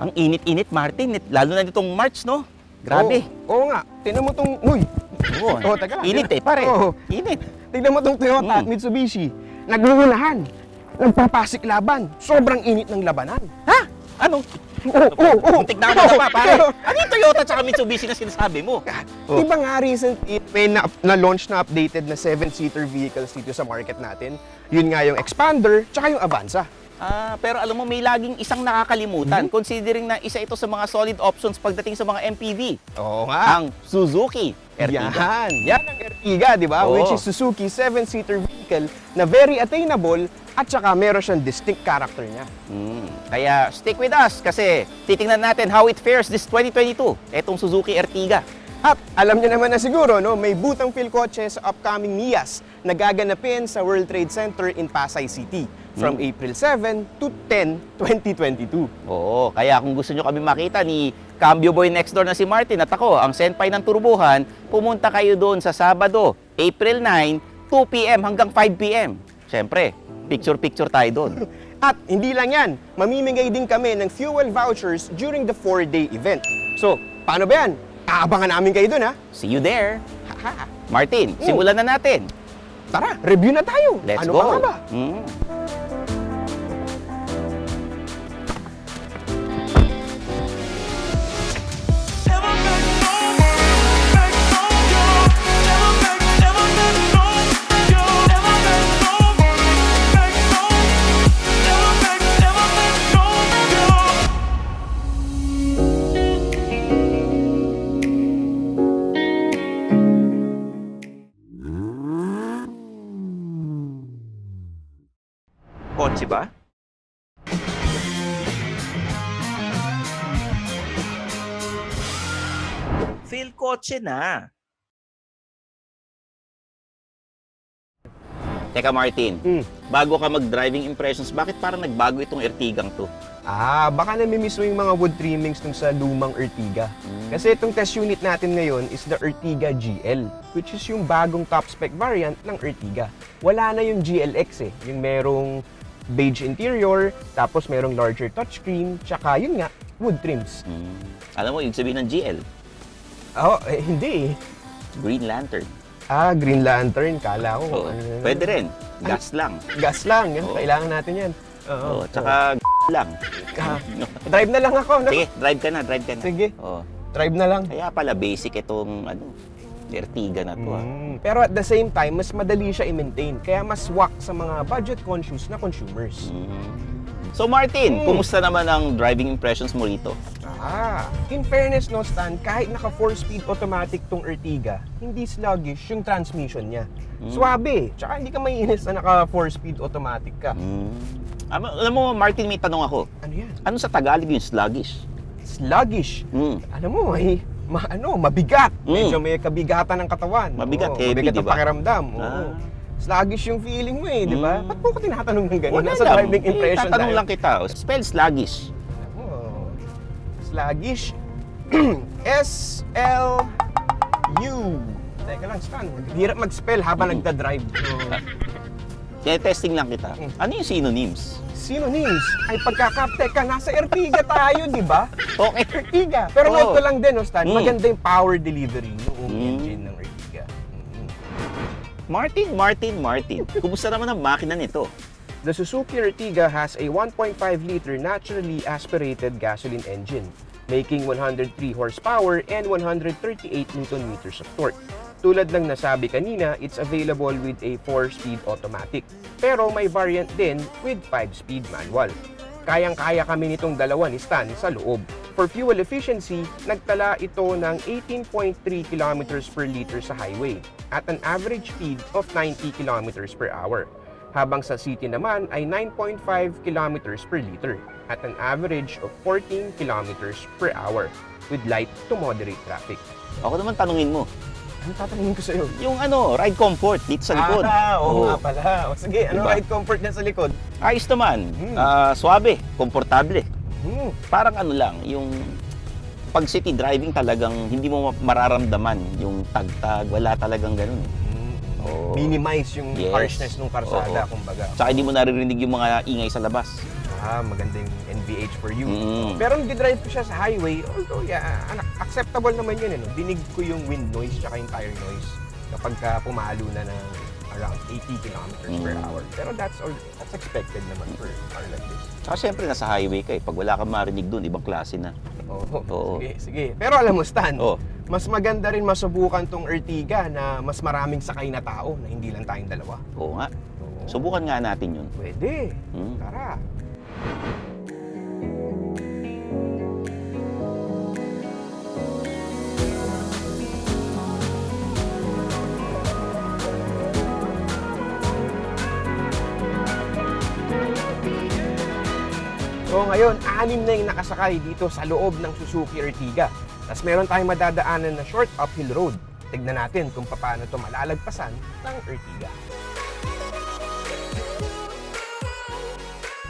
Ang init-init, Martin. Lalo na nitong March, no? Grabe. Oo nga. Tingnan mo tong... Uy! Oo. Taga. Init eh, pare. Oo. Init. Tingnan mo tong Toyota at Mitsubishi. Naglulunahan. Nagpapasik laban. Sobrang init ng labanan. Ha? Ano? Oo. Muntik na ako pa, pare. Ano yung Toyota tsaka Mitsubishi na sinasabi mo? Di ba nga recently, may na-launch na updated na 7-seater vehicles dito sa market natin. Yun nga yung Expander, tsaka yung Avanza. Pero alam mo, may laging isang nakakalimutan, considering na isa ito sa mga solid options pagdating sa mga MPV. Oo nga. Ang Suzuki Ertiga. Yan ang Ertiga, di ba? Oo. Which is Suzuki 7-seater vehicle na very attainable at saka meron siyang distinct character niya. Kaya stick with us kasi titingnan natin how it fares this 2022, etong Suzuki Ertiga. At alam niyo naman na siguro, no, may butang Philcoche sa upcoming NIAS na gaganapin sa World Trade Center in Pasay City from April 7 to 10, 2022. Oo, kaya kung gusto nyo kami makita ni Cambio Boy next door na si Martin at ako, ang senpai ng Turbuhan, pumunta kayo doon sa Sabado, April 9, 2 p.m. hanggang 5 p.m. Siyempre, picture-picture tayo doon. At hindi lang yan, mamimigay din kami ng fuel vouchers during the 4-day event. So, paano ba yan? Aabangan namin kayo doon, ha? See you there. Martin, simulan na natin. Tara, review na tayo. Let's ano go. pa nga ba? Kotse ba? Feel kotse na. Teka Martin, bago ka mag-driving impressions, bakit parang nagbago itong Ertigang to? Baka namimiss mo yung mga wood trimmings dun sa lumang Ertiga. Kasi itong test unit natin ngayon is the Ertiga GL, which is yung bagong top spec variant ng Ertiga. Wala na yung GLX yung merong beige interior, tapos merong larger touchscreen, tsaka yun nga, wood trims. Alam mo, ibig sabihin ng GL, Hindi Green Lantern. Green Lantern, kala ko. Oo, pwede rin, gas lang. Gas lang, yan. Oo. Kailangan natin yan. Oo, tsaka lang. Drive na lang ako, no? Sige, drive ka na. Sige. Oo. Drive na lang. Kaya pala basic itong Ertiga na to. Pero at the same time, mas madali siya i-maintain. Kaya mas swak sa mga budget-conscious na consumers. So Martin, kumusta naman ang driving impressions mo rito? In fairness, no, Stan, kahit naka 4-speed automatic tong Ertiga, hindi sluggish yung transmission niya. Suwabe. Tsaka hindi ka maiinis na naka 4-speed automatic ka. Alam mo, Martin, may tanong ako. Ano yan? Ano sa Tagalog yung sluggish? Sluggish. Alam mo, mabigat. Medyo may kabigatan ng katawan. Mabigat, heavy, mabigat ang diba? pakiramdam. Sluggish yung feeling mo di ba? Ba't mo ko tinatanong ng gano'n? Wala Nasa lang. driving impression Tatanong tayo. lang kita. Spell sluggish. Sluggish. S-L-U. Teka lang, Stan. Hirap mag-spell habang nagda-drive. Kaya testing lang kita. Ano yung synonyms? Synonyms ay Teka, nasa Ertiga tayo, di ba? Okay. Ertiga. Pero note ko lang din, Stan, Mm. maganda yung power delivery ng engine ng Ertiga. Martin. Kumusta naman ang makina nito? The Suzuki Ertiga has a 1.5-liter naturally aspirated gasoline engine, making 103 horsepower and 138 Nm of torque. Tulad ng nasabi kanina, it's available with a 4-speed automatic, pero may variant din with 5-speed manual. Kayang-kaya kami nitong dalawa ni Stan sa loob. For fuel efficiency, nagtala ito ng 18.3 km per liter sa highway at an average speed of 90 km per hour. Habang sa city naman ay 9.5 km per liter at an average of 14 km per hour with light to moderate traffic. Ako naman tanungin mo. Ano tatanungin ko sa'yo? Yung ride comfort dito sa likod. Oo nga pala. O sige, ano Diba? ride comfort niya sa likod? Ayos naman. Suabe, komportable. Hmm. Parang lang, yung pag city driving talagang hindi mo mararamdaman yung tagtag, wala talagang ganun. Oo. Minimize yung Yes. harshness ng karsada, Oo. kumbaga. Tsaka hindi mo naririnig yung mga ingay sa labas. Maganda yung NVH TBH for you. Mm. Pero nung drive ko siya sa highway, although acceptable naman yun. Dinig ko yung wind noise tsaka yung tire noise kapag pumalo na ng around 80 kilometers per hour. Pero that's expected naman for a car like this. Tsaka syempre, nasa highway ka eh. Pag wala kang marinig doon, ibang klase na. Oo. Sige. Pero alam mo, Stan, Oo. mas maganda rin masubukan tong Ertiga na mas maraming sakay na tao na hindi lang tayong dalawa. Oo nga. Oo. Subukan nga natin yun. Pwede. Mm. Tara. So ngayon, 6 na yung nakasakay dito sa loob ng Suzuki Ertiga. Tapos meron tayong madadaanan na short uphill road. Tignan natin kung paano ito malalagpasan ng Ertiga.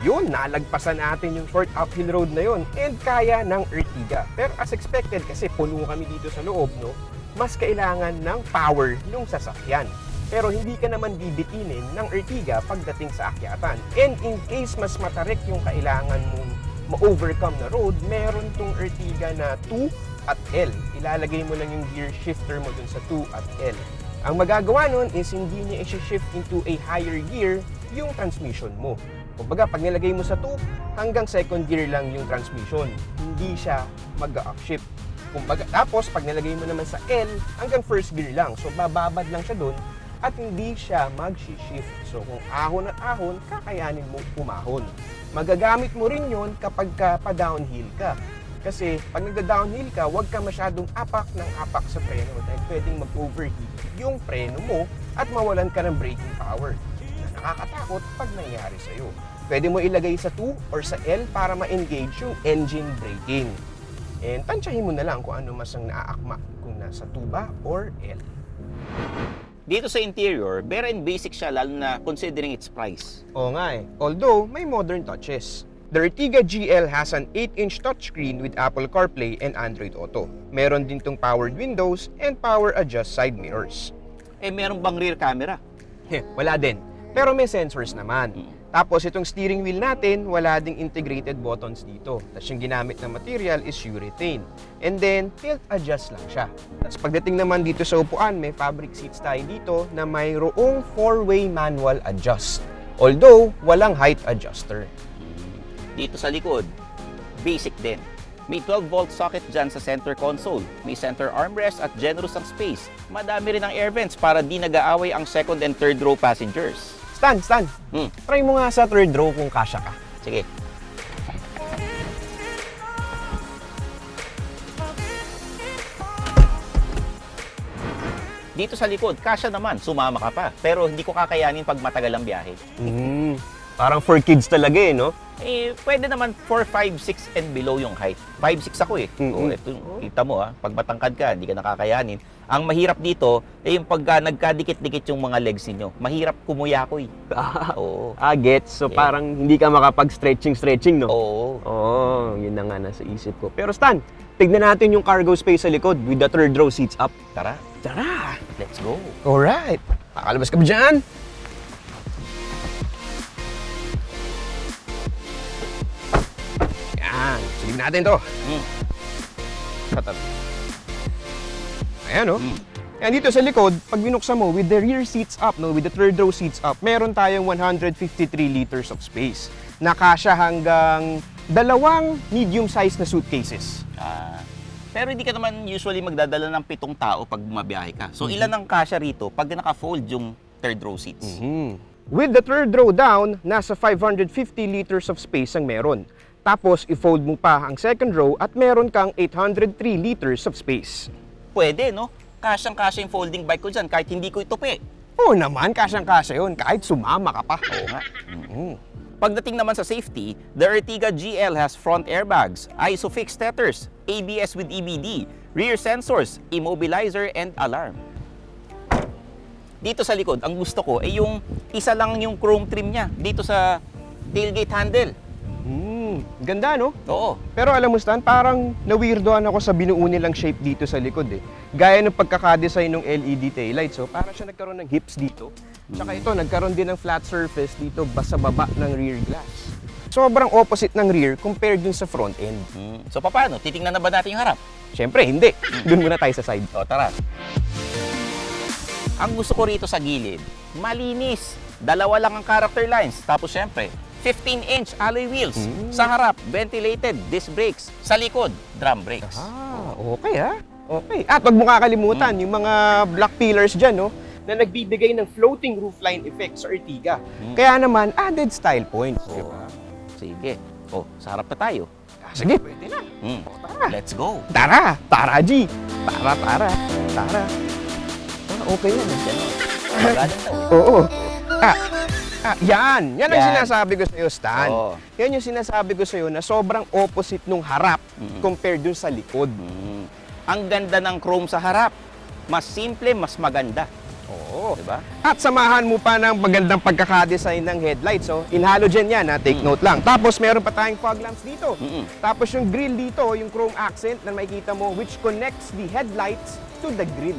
Yun, nalagpasan natin yung short uphill road na yun and kaya ng Ertiga. Pero as expected, kasi puno kami dito sa loob, no, mas kailangan ng power ng sasakyan. Pero hindi ka naman bibitinin ng Ertiga pagdating sa akyatan. And in case mas matarik yung kailangan mong ma-overcome na road, meron tong Ertiga na 2 at L. Ilalagay mo lang yung gear shifter mo dun sa 2 at L. Ang magagawa nun is hindi niya i-shift into a higher gear yung transmission mo. Kumbaga, pag nilagay mo sa 2, hanggang second gear lang yung transmission. Hindi siya mag-upshift. Kumbaga, tapos pag nilagay mo naman sa L, hanggang first gear lang. So, bababad lang siya dun at hindi siya mag-shift. So, kung ahon at ahon, kakayanin mo umahon. Magagamit mo rin yon kapag pa-downhill ka. Kasi pag nagda-downhill ka, huwag ka masyadong apak ng apak sa preno dahil pwedeng mag-overheat yung preno mo at mawalan ka ng braking power na nakakatakot pag nangyari sa'yo. Pwede mo ilagay sa 2 or sa L para ma-engage yung engine braking. And tansyahin mo na lang kung ano mas ang naaakma, kung nasa 2 ba or L. Dito sa interior, very and basic siya, lalo na considering its price. Oo nga eh. Although, may modern touches. The Ertiga GL has an 8-inch touchscreen with Apple CarPlay and Android Auto. Meron din tong powered windows and power adjust side mirrors. Eh, meron bang rear camera? Wala din. Pero may sensors naman. Tapos itong steering wheel natin, wala ding integrated buttons dito. Tapos yung ginamit na material is urethane. And then, tilt adjust lang siya. Tapos pagdating naman dito sa upuan, may fabric seats tayo dito na mayroong 4-way manual adjust. Although, walang height adjuster. Dito sa likod, basic din. May 12-volt socket dyan sa center console. May center armrest at generous ang space. Madami rin ang air vents para di nag-aaway ang second and third row passengers. Stan! Try mo nga sa third row kung kasya ka. Sige. Dito sa likod, kasya naman, sumama ka pa. Pero hindi ko kakayanin pag matagal ang biyahe. Parang for kids talaga eh, no? Eh, pwede naman 4, 5, 6 and below yung height. 5, 6 ako eh. Mm-hmm. Ito, kita mo ha, pag matangkad ka, hindi ka nakakayanin. Ang mahirap dito, eh yung pagka nagkadikit-dikit yung mga legs ninyo. Mahirap kumuyakoy. Oo. Gets. So Yeah. parang hindi ka makapag-stretching, no? Oo. Oo, yun na nga nasa isip ko. Pero Stan, tignan natin yung cargo space sa likod with the third row seats up. Tara, Tara! let's go. Alright. Kakalabas ka ba dyan? Yan. Silip natin to. Ayan, no? And dito sa likod, pag binuksan mo, with the rear seats up, no, with the third row seats up, meron tayong 153 liters of space. Nakasya hanggang 2 medium-sized na suitcases. Pero hindi ka naman usually magdadala ng 7 tao pag bumabiyahe ka. So ilan ang kasya rito pag naka-fold yung third row seats? With the third row down, nasa 550 liters of space ang meron. Tapos, i-fold mo pa ang second row at meron kang 803 liters of space. Pwede, no? Kasyang-kasya yung folding bike ko dyan kahit hindi ko itupi. Oo naman, kasyang-kasya yun, kahit sumama ka pa. Oo nga. Pagdating naman sa safety, the Ertiga GL has front airbags, ISOFIX tethers, ABS with EBD, rear sensors, immobilizer, and alarm. Dito sa likod, ang gusto ko ay yung isa lang yung chrome trim niya dito sa tailgate handle. Ganda, no? Oo. Pero alam mo, Stan, parang na-weirdoan ako sa binuo nilang shape dito sa likod eh. Gaya ng pagkakadesign ng LED taillights. So, parang siya nagkaroon ng hips dito. Tsaka ito, nagkaroon din ng flat surface dito sa baba ng rear glass. Sobrang opposite ng rear compared dun sa front end. So paano? Titingnan na ba natin yung harap? Siyempre, hindi. Doon muna tayo sa side. O, tara. Ang gusto ko rito sa gilid, malinis. Dalawa lang ang character lines. Tapos syempre, 15-inch alloy wheels. Sa harap, ventilated disc brakes. Sa likod, drum brakes. Okay ha. Okay. At wag mo kakalimutan yung mga black pillars dyan, no? Na nagbibigay ng floating roofline effect sa Ertiga. Kaya naman, added style points. Di ba? Sige. O, sa harap na tayo. Sige, pwede na. Tara. Let's go. Tara! Tara, G! Tara, tara. Tara. Okay yan. Ganon. Magaling daw. Oo. Yan. Yan ang Yan. sinasabi ko sa'yo, Stan. Oo. Yan yung sinasabi ko sa'yo na sobrang opposite nung harap compared dun sa likod. Ang ganda ng chrome sa harap. Mas simple, mas maganda. Oo. Diba? At samahan mo pa ng magandang pagkakadesign ng headlights. Oh. In halogen yan, ha? Take note lang. Tapos meron pa tayong fog lamps dito. Tapos yung grill dito, yung chrome accent na makikita mo which connects the headlights to the grill.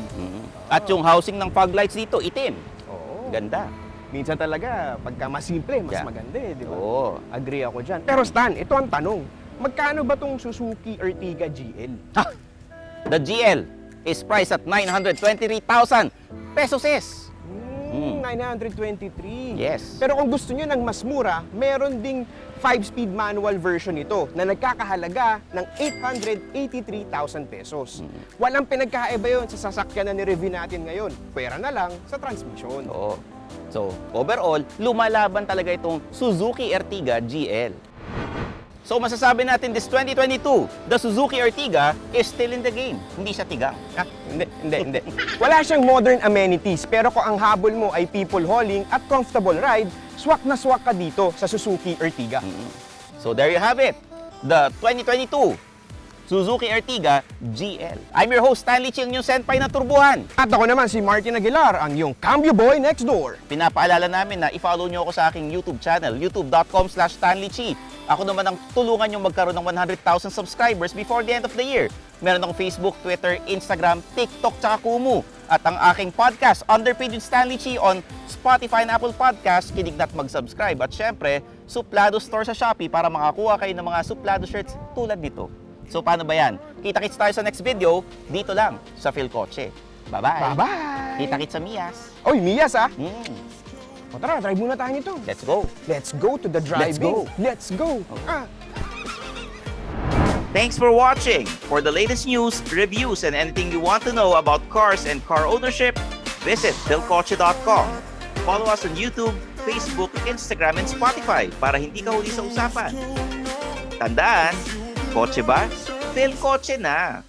At yung housing ng fog lights dito, itim. Oo. Ganda. Minsan talaga, pagka mas simple, mas Yeah. maganda eh, di ba? Oo. Agree ako dyan. Pero Stan, ito ang tanong. Magkano ba tong Suzuki Ertiga GL? The GL is priced at 923,000 pesos. 923. Yes. Pero kung gusto nyo ng mas mura, meron ding 5-speed manual version ito na nagkakahalaga ng 883,000 pesos. Walang pinagkaiba yun sa sasakyan na ni-review natin ngayon. Pwera na lang sa transmission. Oo. So, overall, lumalaban talaga itong Suzuki Ertiga GL. So, masasabi natin this 2022, the Suzuki Ertiga is still in the game. Hindi siya tigang. Hindi. Wala siyang modern amenities, pero kung ang habol mo ay people hauling at comfortable ride, swak na swak ka dito sa Suzuki Ertiga. So, there you have it. The 2022 Suzuki Ertiga GL. I'm your host, Stanley Ching, yung senpai ng turbuhan. At ako naman si Martin Aguilar, ang iyong Cambio Boy next door. Pinapaalala namin na i-follow nyo ako sa aking YouTube channel, youtube.com/StanleyChi. Ako naman ang tulungan yung magkaroon ng 100,000 subscribers before the end of the year. Meron akong Facebook, Twitter, Instagram, TikTok, tsaka Kumu. At ang aking podcast, Underpaid with Stanley Chi on Spotify and Apple Podcast. Kinig na't mag-subscribe. At syempre, Suplado Store sa Shopee para makakuha kayo ng mga Suplado shirts tulad nito. So paano ba yan? Kita-kits tayo sa next video, dito lang sa Philcoche. Bye-bye! Bye-bye! Kita-kits sa Mias. Oy, Miyas ah! Mm. O tara, drive muna tayo nito. Let's go! Let's go to the driving. Let's go! Thanks for watching! For the latest news, reviews, and anything you want to know about cars and car ownership, visit philcoche.com. Follow us on YouTube, Facebook, Instagram, and Spotify para hindi ka huli sa usapan. Tandaan, kotse ba? Philcoche na!